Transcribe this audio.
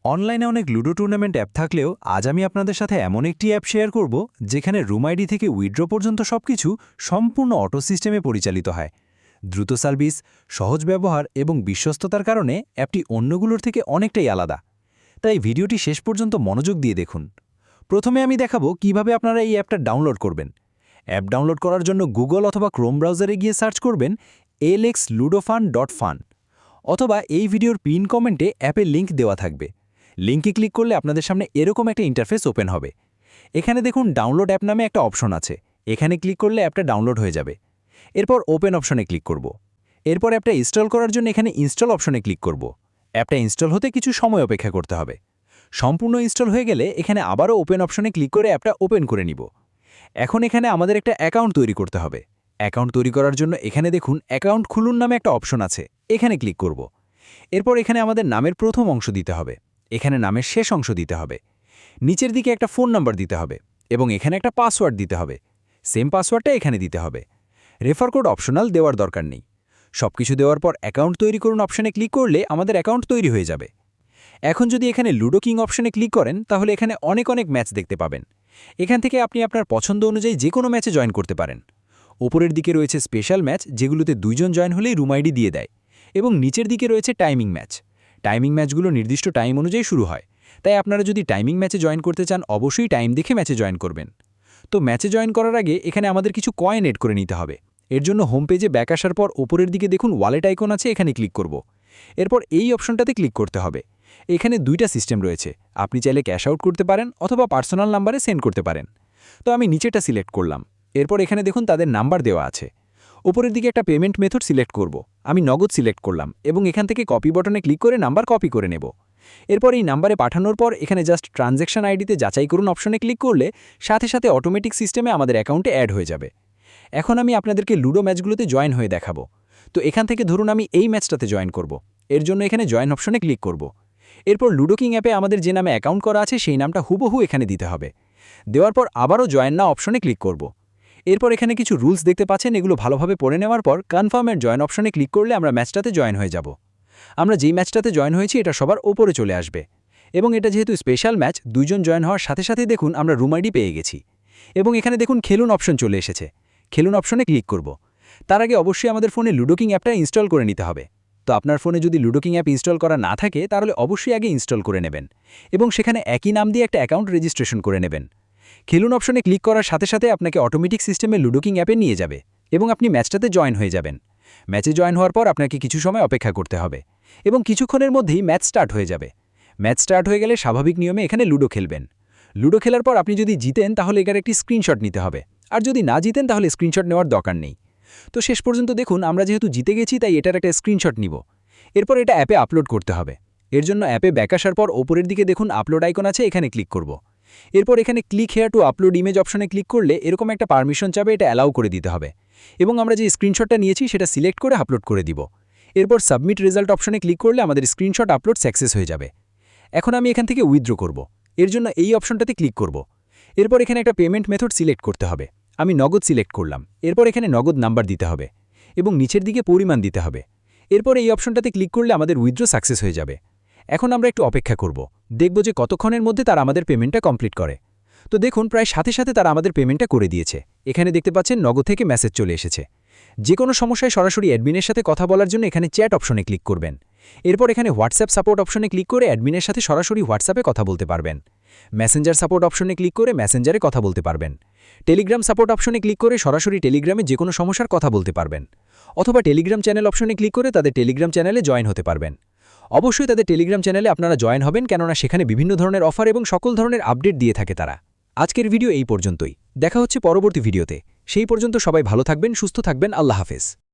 অনলাইনে অনেক ludo tournament app থাকলেও আজ আমি আপনাদের সাথে এমন একটি অ্যাপ শেয়ার করব যেখানে রুম আইডি থেকে উইথড্র পর্যন্ত সবকিছু সম্পূর্ণ অটো সিস্টেমে পরিচালিত হয়। দ্রুত সার্ভিস, সহজ ব্যবহার এবং বিশ্বস্ততার কারণে অ্যাপটি অন্যগুলোর থেকে অনেকটাই আলাদা। তাই ভিডিওটি শেষ পর্যন্ত মনোযোগ দিয়ে দেখুন। প্রথমে আমি দেখাবো কিভাবে আপনারা এই অ্যাপটা ডাউনলোড করবেন। অ্যাপ ডাউনলোড করার জন্য গুগল অথবা ক্রোম ব্রাউজারে গিয়ে সার্চ করবেন lxludofun.fun, অথবা এই ভিডিওর পিন কমেন্টে অ্যাপের লিঙ্ক দেওয়া থাকবে। লিঙ্কে ক্লিক করলে আপনাদের সামনে এরকম একটা ইন্টারফেস ওপেন হবে। এখানে দেখুন ডাউনলোড অ্যাপ নামে একটা অপশন আছে। এখানে ক্লিক করলে অ্যাপটা ডাউনলোড হয়ে যাবে। এরপর ওপেন অপশনে ক্লিক করব। এরপর অ্যাপটা ইনস্টল করার জন্য এখানে ইনস্টল অপশনে ক্লিক করব। অ্যাপটা ইনস্টল হতে কিছু সময় অপেক্ষা করতে হবে। সম্পূর্ণ ইনস্টল হয়ে গেলে এখানে আবারও ওপেন অপশনে ক্লিক করে অ্যাপটা ওপেন করে নিব। এখন এখানে আমাদের একটা অ্যাকাউন্ট তৈরি করতে হবে। অ্যাকাউন্ট তৈরি করার জন্য এখানে দেখুন অ্যাকাউন্ট খুলুন নামে একটা অপশন আছে। এখানে ক্লিক করব। এরপর এখানে আমাদের নামের প্রথম অংশ দিতে হবে। এখানে নামের শেষ অংশ দিতে হবে। নিচের দিকে একটা ফোন নাম্বার দিতে হবে এবং এখানে একটা পাসওয়ার্ড দিতে হবে। সেম পাসওয়ার্ডটা এখানে দিতে হবে। রেফার কোড অপশনাল দেওয়ার দরকার নেই। সবকিছু দেওয়ার পর অ্যাকাউন্ট তৈরি করুন অপশনে ক্লিক করলে আমাদের অ্যাকাউন্ট তৈরি হয়ে যাবে। এখন যদি এখানে লুডো কিং অপশনে ক্লিক করেন তাহলে এখানে অনেক ম্যাচ দেখতে পাবেন। এখান থেকে আপনি আপনার পছন্দ অনুযায়ী যে কোনো ম্যাচে জয়েন করতে পারেন। উপরের দিকে রয়েছে স্পেশাল ম্যাচ, যেগুলোতে 2 জন জয়েন হলেই রুম আইডি দিয়ে দেয়, এবং নিচের দিকে রয়েছে টাইমিং ম্যাচ। টাইমিং ম্যাচগুলো নির্দিষ্ট টাইম অনুযায়ী শুরু হয়, তাই আপনারা যদি টাইমিং ম্যাচে জয়েন করতে চান অবশ্যই টাইম দেখে ম্যাচে জয়েন করবেন। তো ম্যাচে জয়েন করার আগে এখানে আমাদের কিছু কয়েন এড করে নিতে হবে। এর জন্য হোম পেজে ব্যাক আসার পর উপরের দিকে দেখুন ওয়ালেট আইকন আছে, এখানে ক্লিক করব। এরপর এই অপশনটাতে ক্লিক করতে হবে। এখানে 2টা সিস্টেম রয়েছে, আপনি চাইলে ক্যাশ আউট করতে পারেন অথবা পার্সোনাল নাম্বারে সেন্ড করতে পারেন। তো আমি নিচেটা সিলেক্ট করলাম। এরপর এখানে দেখুন তাদের নাম্বার দেওয়া আছে। উপরের দিকে একটা পেমেন্ট মেথড সিলেক্ট করব। আমি নগদ সিলেক্ট করলাম এবং এখান থেকে কপি বাটনে ক্লিক করে নাম্বার কপি করে নেব। এরপর এই নাম্বারে পাঠানোর পর এখানে জাস্ট ট্রানজ্যাকশন আইডিতে যাচাই করুন অপশনে ক্লিক করলে সাথে সাথে অটোমেটিক সিস্টেমে আমাদের অ্যাকাউন্টে অ্যাড হয়ে যাবে। এখন আমি আপনাদেরকে লুডো ম্যাচগুলোতে জয়েন হয়ে দেখাবো। তো এখান থেকে ধরুন আমি এই ম্যাচটাতে জয়েন করব। এর জন্য এখানে জয়েন অপশনে ক্লিক করব। এরপর লুডো কিং অ্যাপে আমাদের যে নামে অ্যাকাউন্ট করা আছে সেই নামটা হুবহু এখানে দিতে হবে। দেওয়ার পর আবারও জয়েন নাও অপশনে ক্লিক করব। এরপর এখানে কিছু রুলস দেখতে পাচ্ছেন, এগুলো ভালোভাবে পড়ে নেওয়ার পর কনফার্ম এন্ড জয়েন অপশনে ক্লিক করলে আমরা ম্যাচটাতে জয়েন হয়ে যাব। আমরা যেই ম্যাচটাতে জয়েন হয়েছি এটা সবার ওপরে চলে আসবে, এবং এটা যেহেতু স্পেশাল ম্যাচ 2 জন জয়েন হওয়ার সাথে সাথেই দেখুন আমরা রুম আইডি পেয়ে গেছি। এবং এখানে দেখুন খেলুন অপশন চলে এসেছে। খেলুন অপশনে ক্লিক করব। তার আগে অবশ্যই আমাদের ফোনে লুডো কিং অ্যাপটা ইনস্টল করে নিতে হবে। তো আপনার ফোনে যদি লুডো কিং অ্যাপ ইনস্টল করা না থাকে তাহলে অবশ্যই আগে ইনস্টল করে নেবেন এবং সেখানে একই নাম দিয়ে একটা অ্যাকাউন্ট রেজিস্ট্রেশন করে নেবেন। খেলুন অপশনে ক্লিক করার সাথে সাথে আপনাকে অটোমেটিক সিস্টেমে লুডো কিং অ্যাপে নিয়ে যাবে এবং আপনি ম্যাচটাতে জয়েন হয়ে যাবেন। ম্যাচে জয়েন হওয়ার পর আপনাকে কিছু সময় অপেক্ষা করতে হবে এবং কিছুক্ষণের মধ্যেই ম্যাচ স্টার্ট হয়ে যাবে। ম্যাচ স্টার্ট হয়ে গেলে স্বাভাবিক নিয়মে এখানে লুডো খেলবেন। লুডো খেলার পর আপনি যদি জিতেন তাহলে এখানে একটি স্ক্রিনশট নিতে হবে, আর যদি না জিতেন তাহলে স্ক্রিনশট নেওয়ার দরকার নেই। তো শেষ পর্যন্ত দেখুন আমরা যেহেতু জিতে গেছি তাই এটার একটা স্ক্রিনশট নিব। এরপর এটা অ্যাপে আপলোড করতে হবে। এর জন্য অ্যাপে ব্যাক আসার পর ওপরের দিকে দেখুন আপলোড আইকন আছে, এখানে ক্লিক করব। এরপর এখানে click here two upload image অপশনে ক্লিক করলে এরকম একটা পারমিশন চাবে, এটা অ্যালাউ করে দিতে হবে এবং আমরা যে স্ক্রিনশটটা নিয়েছি সেটা সিলেক্ট করে আপলোড করে দিব। এরপর সাবমিট রেজাল্ট অপশনে ক্লিক করলে আমাদের স্ক্রিনশট আপলোড সাকসেস হয়ে যাবে। এখন আমি এখান থেকে উইথড্র করব। এর জন্য এই অপশনটাতে ক্লিক করব। এরপর এখানে একটা পেমেন্ট মেথড সিলেক্ট করতে হবে। আমি নগদ সিলেক্ট করলাম। এরপর এখানে নগদ নাম্বার দিতে হবে এবং নিচের দিকে পরিমাণ দিতে হবে। এরপর এই অপশনটাতে ক্লিক করলে আমাদের উইথড্র সাকসেস হয়ে যাবে। এখন আমরা একটু অপেক্ষা করব, দেখব যে কতক্ষণের মধ্যে তারা আমাদের পেমেন্টটা কমপ্লিট করে। তো দেখুন প্রায় সাথে সাথে তারা আমাদের পেমেন্টটা করে দিয়েছে। এখানে দেখতে পাচ্ছেন নগদ থেকে মেসেজ চলে এসেছে। যে কোনো সমস্যায় সরাসরি অ্যাডমিনের সাথে কথা বলার জন্য এখানে চ্যাট অপশনে ক্লিক করবেন। এরপর এখানে হোয়াটসঅ্যাপ সাপোর্ট অপশনে ক্লিক করে অ্যাডমিনের সাথে সরাসরি হোয়াটসঅ্যাপে কথা বলতে পারবেন। মেসেঞ্জার সাপোর্ট অপশনে ক্লিক করে মেসেঞ্জারে কথা বলতে পারবেন। টেলিগ্রাম সাপোর্ট অপশনে ক্লিক করে সরাসরি টেলিগ্রামে যে কোনো সমস্যার কথা বলতে পারবেন, অথবা টেলিগ্রাম চ্যানেল অপশনে ক্লিক করে তাদের টেলিগ্রাম চ্যানেলে জয়েন হতে পারবেন। অবশ্যই তাদের টেলিগ্রাম চ্যানেলে আপনারা জয়েন হবেন, কেননা সেখানে বিভিন্ন ধরনের অফার এবং সকল ধরনের আপডেট দিয়ে থাকে তারা। আজকের ভিডিও এই পর্যন্তই, দেখা হচ্ছে পরবর্তী ভিডিওতে। সেই পর্যন্ত সবাই ভালো থাকবেন, সুস্থ থাকবেন। আল্লাহ হাফেজ।